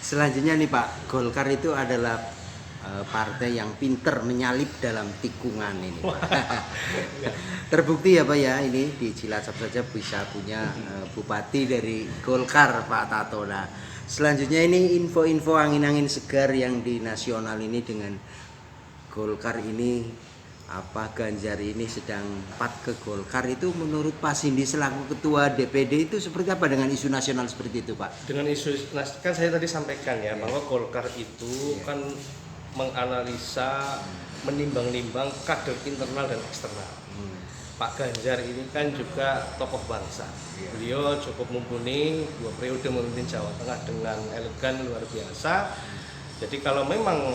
Selanjutnya nih Pak, Golkar itu adalah partai yang pinter menyalip dalam tikungan ini Pak. Terbukti ya Pak ya, ini di Cilacap saja bisa punya bupati dari Golkar Pak Tato. Nah, selanjutnya ini info-info angin-angin segar yang di nasional ini dengan Golkar ini, apa Ganjar ini sedang pat ke Golkar, itu menurut Pak Sindi selaku ketua DPD itu seperti apa dengan isu nasional seperti itu Pak? Dengan isu kan saya tadi sampaikan ya, bahwa Golkar itu kan menganalisa, menimbang-nimbang kader internal dan eksternal. Pak Ganjar ini kan juga tokoh bangsa. Beliau cukup mumpuni, 2 periode memimpin Jawa Tengah dengan elegan luar biasa. Jadi kalau memang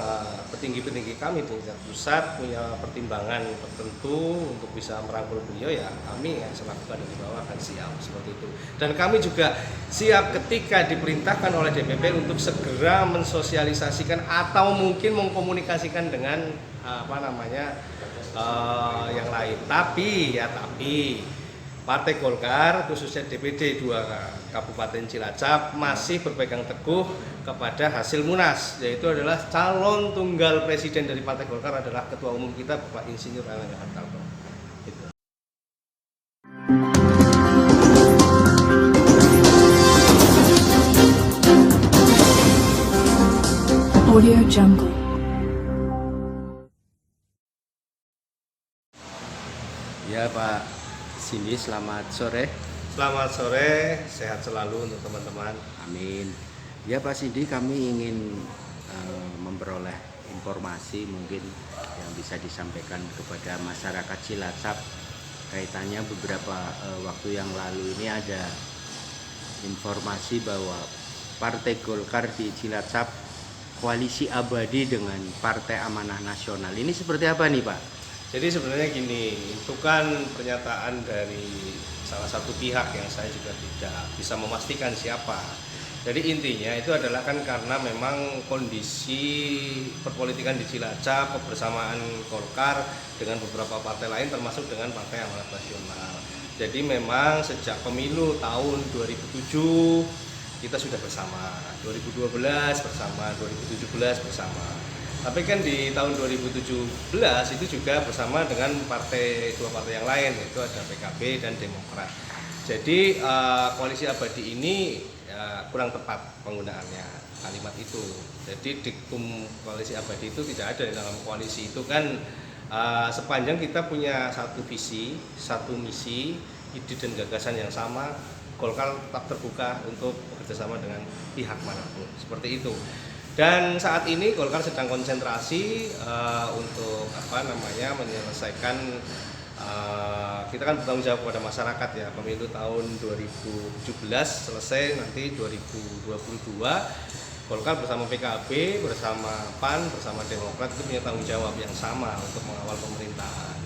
petinggi-petinggi kami di tingkat pusat punya pertimbangan tertentu untuk bisa merangkul beliau, ya kami yang selaku kader di bawah akan siap seperti itu. Dan kami juga siap ketika diperintahkan oleh DPP untuk segera mensosialisasikan atau mungkin mengkomunikasikan dengan yang lain. Tapi Partai Golkar khususnya DPD 2 Kabupaten Cilacap masih berpegang teguh kepada hasil Munas, yaitu adalah calon tunggal presiden dari Partai Golkar adalah Ketua Umum kita Bapak Insinyur Erlangga Hartarto. Gitu. Audio Jungle. Ya Pak Sindi, selamat sore. Selamat sore, sehat selalu untuk teman-teman. Amin. Ya Pak Sindi, kami ingin memperoleh informasi mungkin yang bisa disampaikan kepada masyarakat Cilacap kaitannya beberapa waktu yang lalu ini ada informasi bahwa Partai Golkar di Cilacap koalisi abadi dengan Partai Amanah Nasional. Ini seperti apa nih Pak? Jadi sebenarnya gini, itu kan pernyataan dari salah satu pihak yang saya juga tidak bisa memastikan siapa. Jadi intinya itu adalah kan karena memang kondisi perpolitikan di Cilacap, kebersamaan Golkar dengan beberapa partai lain termasuk dengan Partai Amanat Nasional. Jadi memang sejak pemilu tahun 2007 kita sudah bersama, 2012 bersama, 2017 bersama. Tapi kan di tahun 2017 itu juga bersama dengan dua partai yang lain, yaitu ada PKB dan Demokrat. Jadi koalisi abadi ini kurang tepat penggunaannya kalimat itu. Jadi diktum koalisi abadi itu tidak ada di dalam koalisi itu kan, sepanjang kita punya satu visi, satu misi, ide dan gagasan yang sama, Golkar tetap terbuka untuk bekerjasama dengan pihak manapun, seperti itu. Dan saat ini Golkar sedang konsentrasi untuk menyelesaikan, kita kan bertanggung jawab kepada masyarakat ya, pemilu tahun 2017 selesai, nanti 2022 Golkar bersama PKB, bersama PAN, bersama Demokrat itu punya tanggung jawab yang sama untuk mengawal pemerintahan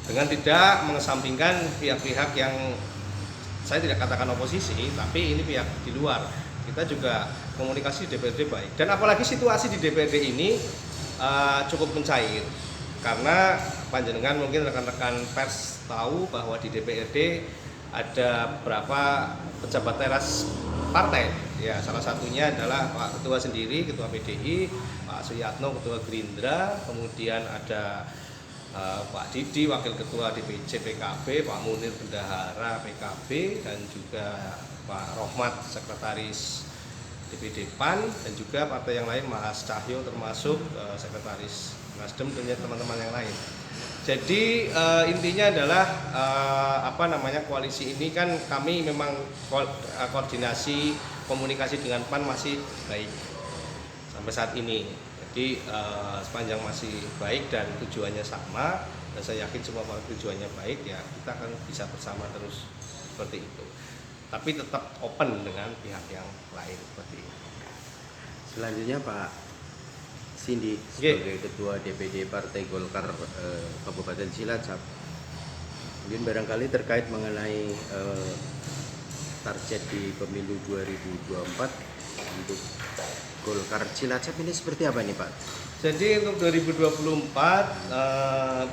dengan tidak mengesampingkan pihak-pihak yang saya tidak katakan oposisi, tapi ini pihak di luar. Kita juga komunikasi di DPRD baik, dan apalagi situasi di DPRD ini cukup mencair karena panjenengan mungkin rekan-rekan pers tahu bahwa di DPRD ada beberapa pejabat teras partai ya, salah satunya adalah Pak Ketua sendiri, Ketua PDI, Pak Suyatno, Ketua Gerindra, kemudian ada Pak Didi, Wakil Ketua DPC PKB, Pak Munir Bendahara PKB, dan juga Pak Rohmat, Sekretaris DPD PAN, dan juga partai yang lain, Mas Cahyo termasuk Sekretaris Nasdem, dan teman-teman yang lain. Jadi intinya adalah koalisi ini kan kami memang koordinasi komunikasi dengan PAN masih baik sampai saat ini. Jadi sepanjang masih baik dan tujuannya sama, dan saya yakin semua tujuannya baik, ya kita akan bisa bersama terus seperti itu. Tapi tetap open dengan pihak yang lain seperti itu. Selanjutnya Pak Sindi sebagai Ketua DPD Partai Golkar Kabupaten Cilacap, mungkin barangkali terkait mengenai target di pemilu 2024 untuk Golkar Cilacap ini seperti apa nih Pak? Jadi untuk 2024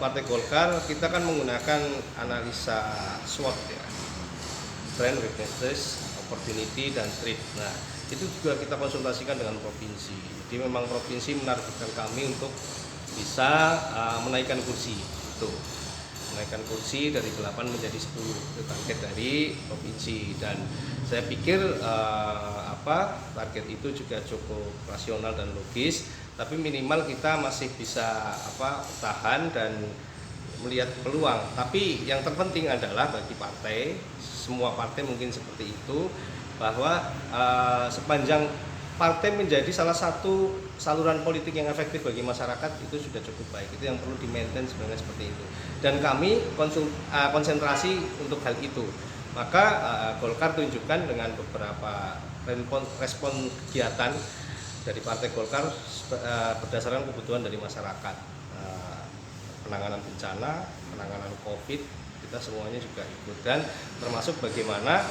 Partai Golkar kita kan menggunakan analisa SWOT ya, Strength, Weaknesses, Opportunity, dan Threat. Nah, itu juga kita konsultasikan dengan provinsi. Jadi memang provinsi menargetkan kami untuk bisa menaikkan kursi itu. Menaikkan kursi dari 8 menjadi 10 itu target dari provinsi, dan saya pikir target itu juga cukup rasional dan logis, tapi minimal kita masih bisa tahan dan melihat peluang. Tapi yang terpenting adalah bagi partai, semua partai mungkin seperti itu, bahwa sepanjang partai menjadi salah satu saluran politik yang efektif bagi masyarakat, itu sudah cukup baik. Itu yang perlu di-maintain sebenarnya seperti itu. Dan kami konsentrasi untuk hal itu. Maka Golkar tunjukkan dengan beberapa respon kegiatan dari Partai Golkar berdasarkan kebutuhan dari masyarakat. Penanganan bencana, penanganan COVID, kita semuanya juga ikut, dan termasuk bagaimana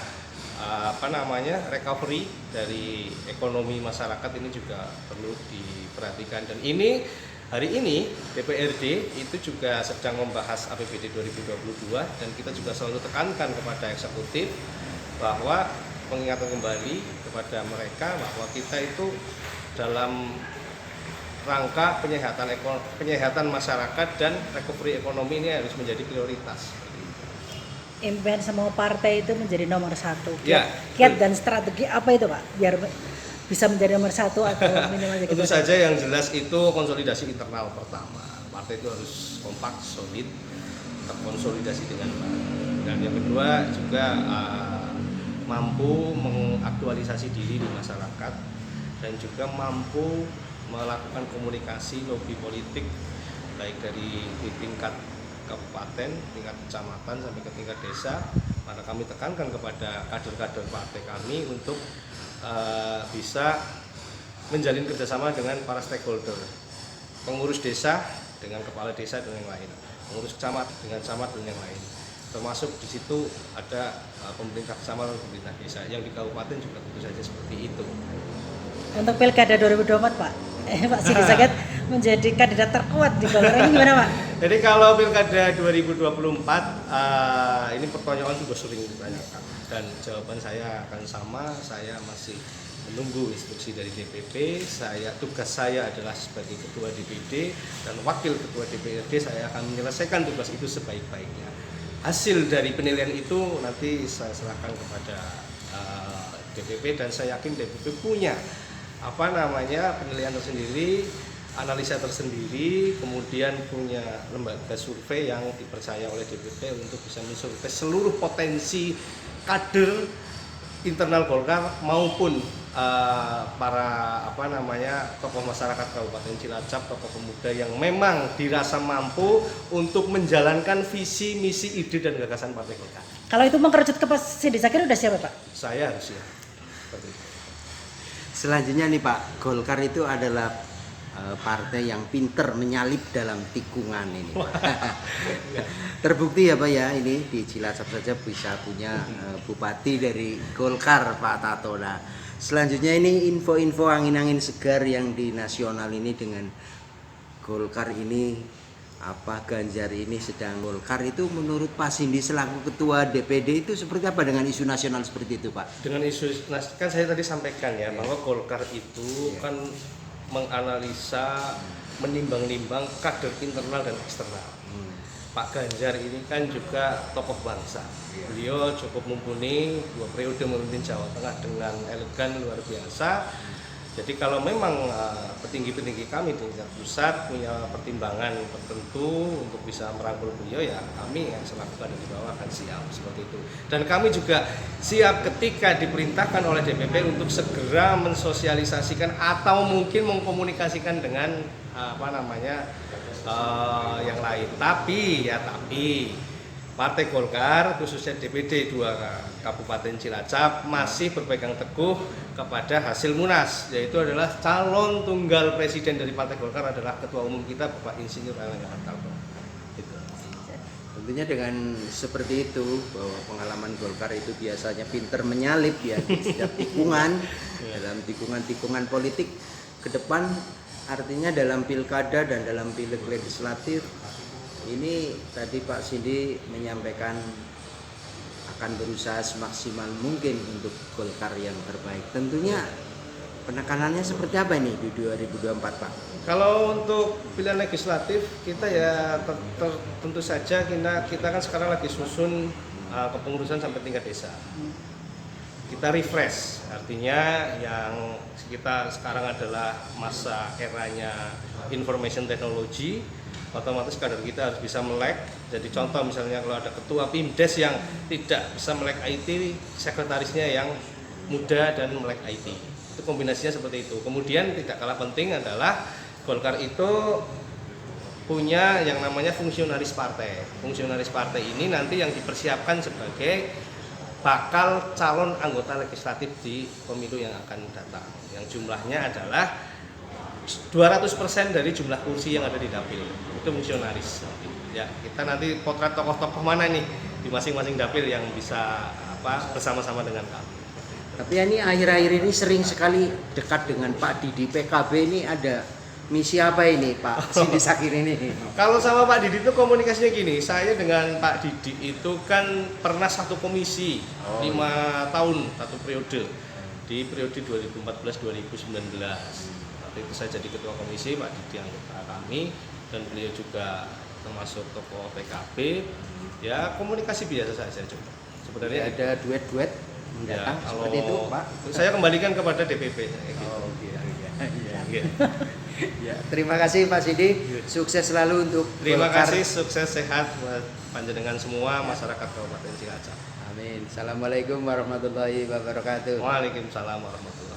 recovery dari ekonomi masyarakat ini juga perlu diperhatikan. Dan ini hari ini DPRD itu juga sedang membahas APBD 2022, dan kita juga selalu tekankan kepada eksekutif bahwa mengingatkan kembali kepada mereka bahwa kita itu dalam rangka penyehatan masyarakat dan recovery ekonomi ini harus menjadi prioritas. Impian semua partai itu menjadi nomor satu. Ya, Kiat dan strategi apa itu Pak? Biar bisa menjadi nomor satu atau minimal jadi tentu saja yang jelas itu konsolidasi internal pertama. Partai itu harus kompak, solid, terkonsolidasi dengan baik. Dan yang kedua juga mampu mengaktualisasi diri di masyarakat, dan juga mampu melakukan komunikasi lobby politik baik dari di tingkat kabupaten, tingkat kecamatan sampai ke tingkat desa. Maka kami tekankan kepada kader-kader partai kami untuk bisa menjalin kerjasama dengan para stakeholder, pengurus desa dengan kepala desa dan yang lain, pengurus camat dengan camat dan yang lain. Termasuk di situ ada pemerintah kecamatan, pemerintah desa, yang di kabupaten juga tentu saja seperti itu. Untuk Pilkada 2024 Pak, Pak Sidi Saget menjadi kandidat terkuat di Golkar ini gimana Pak? Jadi kalau Pilkada 2024 ini pertanyaan juga sering ditanyakan, dan jawaban saya akan sama. Saya masih menunggu instruksi dari DPP. Tugas saya adalah sebagai Ketua DPD dan Wakil Ketua DPRD. Saya akan menyelesaikan tugas itu sebaik-baiknya. Hasil dari penilaian itu nanti saya serahkan kepada DPP, dan saya yakin DPP punya penilaian tersendiri, analisa tersendiri, kemudian punya lembaga survei yang dipercaya oleh DPP untuk bisa mensurvei seluruh potensi kader internal Golkar maupun para tokoh masyarakat Kabupaten Cilacap, tokoh pemuda yang memang dirasa mampu untuk menjalankan visi, misi, ide dan gagasan Partai Golkar. Kalau itu mengerucut ke Pak Sidi Saget udah siap Pak? Saya harus siap. Seperti itu. Selanjutnya nih Pak, Golkar itu adalah partai yang pinter menyalip dalam tikungan ini Pak. Terbukti ya Pak ya, ini di Cilacap saja bisa punya bupati dari Golkar, Pak Tato. Nah, selanjutnya ini info-info angin-angin segar yang di nasional ini dengan Golkar ini, Ganjar ini sedang Golkar itu menurut Pak Sindi selaku Ketua DPD itu seperti apa dengan isu nasional seperti itu Pak? Dengan isu, kan saya tadi sampaikan ya, bahwa Golkar itu kan menganalisa, menimbang-nimbang kader internal dan eksternal. Pak Ganjar ini kan juga tokoh bangsa. Beliau cukup mumpuni, 2 periode memimpin Jawa Tengah dengan elegan luar biasa. Jadi kalau memang petinggi-petinggi kami di tingkat pusat punya pertimbangan tertentu untuk bisa merangkul beliau, ya kami yang selaku kader di bawah akan siap seperti itu. Dan kami juga siap ketika diperintahkan oleh DPP untuk segera mensosialisasikan atau mungkin mengkomunikasikan dengan yang lain. Tapi Partai Golkar khususnya DPD 2 Kabupaten Cilacap masih berpegang teguh kepada hasil Munas, yaitu adalah calon tunggal presiden dari Partai Golkar adalah Ketua Umum kita Bapak Insinyur Erlangga Hartarto. Gitu. Tentunya dengan seperti itu, bahwa pengalaman Golkar itu biasanya pinter menyalip ya di setiap tikungan, dalam tikungan politik ke depan, artinya dalam pilkada dan dalam pileg legislatif. Ini tadi Pak Sindi menyampaikan akan berusaha semaksimal mungkin untuk Golkar yang terbaik. Tentunya penekanannya seperti apa ini di 2024 Pak? Kalau untuk pilihan legislatif kita ya tentu saja kita kan sekarang lagi susun kepengurusan sampai tingkat desa. Kita refresh, artinya yang kita sekarang adalah masa eranya information technology, otomatis kader kita harus bisa melek. Jadi contoh misalnya kalau ada ketua PIMDes yang tidak bisa melek IT, sekretarisnya yang muda dan melek IT. Itu kombinasinya seperti itu. Kemudian tidak kalah penting adalah Golkar itu punya yang namanya fungsionaris partai. Fungsionaris partai ini nanti yang dipersiapkan sebagai bakal calon anggota legislatif di pemilu yang akan datang. Yang jumlahnya adalah 200% dari jumlah kursi yang ada di dapil. Itu fungsionaris. Ya, kita nanti potret tokoh-tokoh mana nih di masing-masing dapil yang bisa bersama-sama dengan kami. Tapi ini akhir-akhir ini sering sekali dekat dengan Pak Didi PKB, ini ada misi apa ini Pak Sidi Sakir ini? Kalau sama Pak Didi itu komunikasinya gini, saya dengan Pak Didi itu kan pernah satu komisi 5 tahun, satu periode di periode 2014-2019. Waktu itu saya jadi ketua komisi, Pak Didi anggota kami dan beliau juga termasuk tokoh PKB. Ya komunikasi biasa saja coba. Sebenarnya ada duet-duet mendatang ya, seperti itu Pak? Saya kembalikan kepada DPP. Gitu. Oh iya. Iya. Ya, terima kasih Pak Sidi, sukses selalu untuk Terima Golkar. kasih, sukses sehat buat panjenengan semua masyarakat Kabupaten Cilacap. Amin. Assalamualaikum warahmatullahi wabarakatuh. Waalaikumsalam warahmatullahi wabarakatuh.